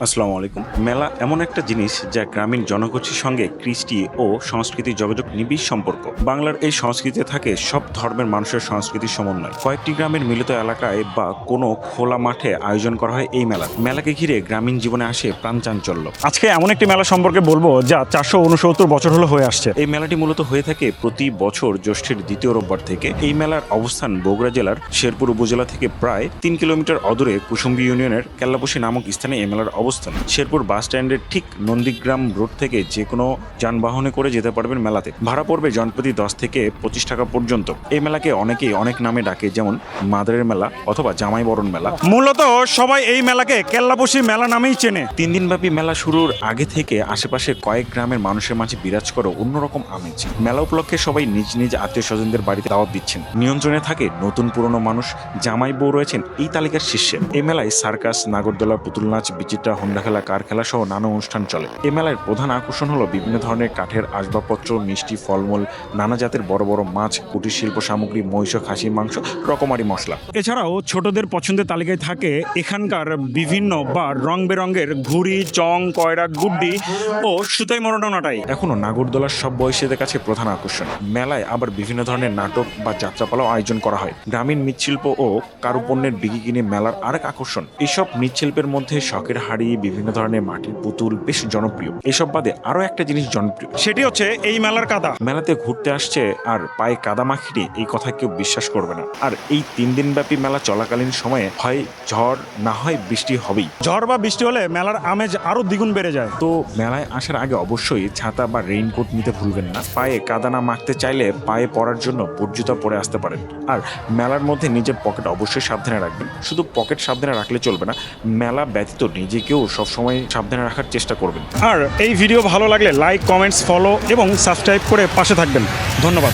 আসসালামু আলাইকুম। মেলা এমন একটা জিনিস যা গ্রামীণ জনগোষ্ঠীর সঙ্গে কৃষ্টি ও সংস্কৃতির যোগাযোগ নিবিড় সম্পর্ক। বাংলার এই সংস্কৃতিতে থাকে সব ধর্মের মানুষের সংস্কৃতির সমন্বয়। কয়েকটি গ্রামের মিলিত এলাকায় বা কোনো খোলা মাঠে আয়োজন করা হয় এই মেলা। মেলাকে ঘিরে গ্রামীণ জীবনে আসে প্রাণচাঞ্চল্য। আজকে এমন একটি মেলা সম্পর্কে বলবো যা 469 বছর হলো হয়ে আসছে। এই মেলাটি মূলত হয়ে থাকে প্রতি বছর জ্যৈষ্ঠের দ্বিতীয় রোববার থেকে। এই মেলার অবস্থান বগুড়া জেলার শেরপুর উপজেলা থেকে প্রায় 3 কিলোমিটার অদূরে কুসুম্বি ইউনিয়নের কেল্লাপোশী নামক স্থানে এই মেলার অবস্থান। শেরপুর বাস স্ট্যান্ডের ঠিক নন্দীগ্রাম রোড থেকে যে কোনো যানবাহনে করে যেতে পারবেন মেলাতে। ভাড়া পড়বে জনপ্রতি 10 থেকে 25 টাকা পর্যন্ত। এই মেলাকে অনেকেই অনেক নামে ডাকে, যেমন মাদারের মেলা অথবা জামাই বরণ মেলা। মূলত সবাই এই মেলাকে কেল্লাপোশী মেলা নামেই চেনে। 3 দিনব্যাপী মেলা শুরুর আগে থেকে আশেপাশে কয়েক গ্রামের মানুষের মাঝে বিরাজ করে অন্যরকম আমেজ। মেলা উপলক্ষে সবাই নিজ নিজ আত্মীয় স্বজনদের বাড়িতে দাওয়াত দিচ্ছেন। নিয়ন্ত্রণে থাকে নতুন পুরনো মানুষ, জামাই বউ রয়েছেন এই তালিকার শীর্ষে। এই মেলায় সার্কাস, নাগরদোলা, পুতুল নাচ, বিচিত্রা, হোন্ডা খেলা, কার খেলা সহ নানা অনুষ্ঠান চলে। এই মেলার প্রধান আকর্ষণ হলো বিভিন্ন ধরনের কাঠের আসবাবপত্র, মিষ্টি, ফলমূল, নানা জাতের বড় বড় মাছ, কুটির শিল্প সামগ্রী, মহিষ, খাসির মাংস, রকমারি মশলা। এছাড়াও ছোটদের পছন্দের তালিকায় থাকে এখানকার বিভিন্ন বা রং বেরঙের ঘুড়ি, চং, কয়রা, গুড্ডি ও সুতাই মরণাটাই। এখনো নাগরদোলার সব বয়সীদের কাছে প্রধান আকর্ষণ। মেলায় আবার বিভিন্ন ধরনের নাটক বা যাত্রাপালাও আয়োজন করা হয়। গ্রামীণ মৃৎশিল্প ও কারুপণ্যের বিকিকিনি মেলার আরেক আকর্ষণ। এইসব মৃৎশিল্পের মধ্যে শখের হাড়ি, বিভিন্ন ধরনের মাটির পুতুল বেশ জনপ্রিয়। এসব বাদে আরো একটা জিনিস জনপ্রিয়, সেটি হচ্ছে এই মেলার কাদা। মেলাতে ঘুরতে আসছে আর পায়ে কাদা মাখিয়ে এই কথা কেউ বিশ্বাস করবে না। আর এই 3 দিনব্যাপী মেলা চলাকালীন সময়ে হয় ঝড়, না হয় বৃষ্টি হবেই। ঝড় বা বৃষ্টি হলে মেলার আমেজ আরো দ্বিগুণ বেড়ে যায়। তো মেলায় আসার আগে অবশ্যই ছাতা বা রেইনকোট নিতে ভুলবেন না। পায়ে কাদা না মাখতে চাইলে পায়ে পরার জন্য বুট জুতা পরে আসতে পারেন। আর মেলার মধ্যে নিজের পকেট অবশ্যই সাবধানে রাখবেন। শুধু পকেট সাবধানে রাখলে চলবে না, মেলা ব্যতীত নিজেকেও সবসময় সাবধানে রাখার চেষ্টা করবেন। আর এই ভিডিও ভালো লাগলে লাইক, কমেন্টস, ফলো এবং সাবস্ক্রাইব করে পাশে থাকবেন। ধন্যবাদ।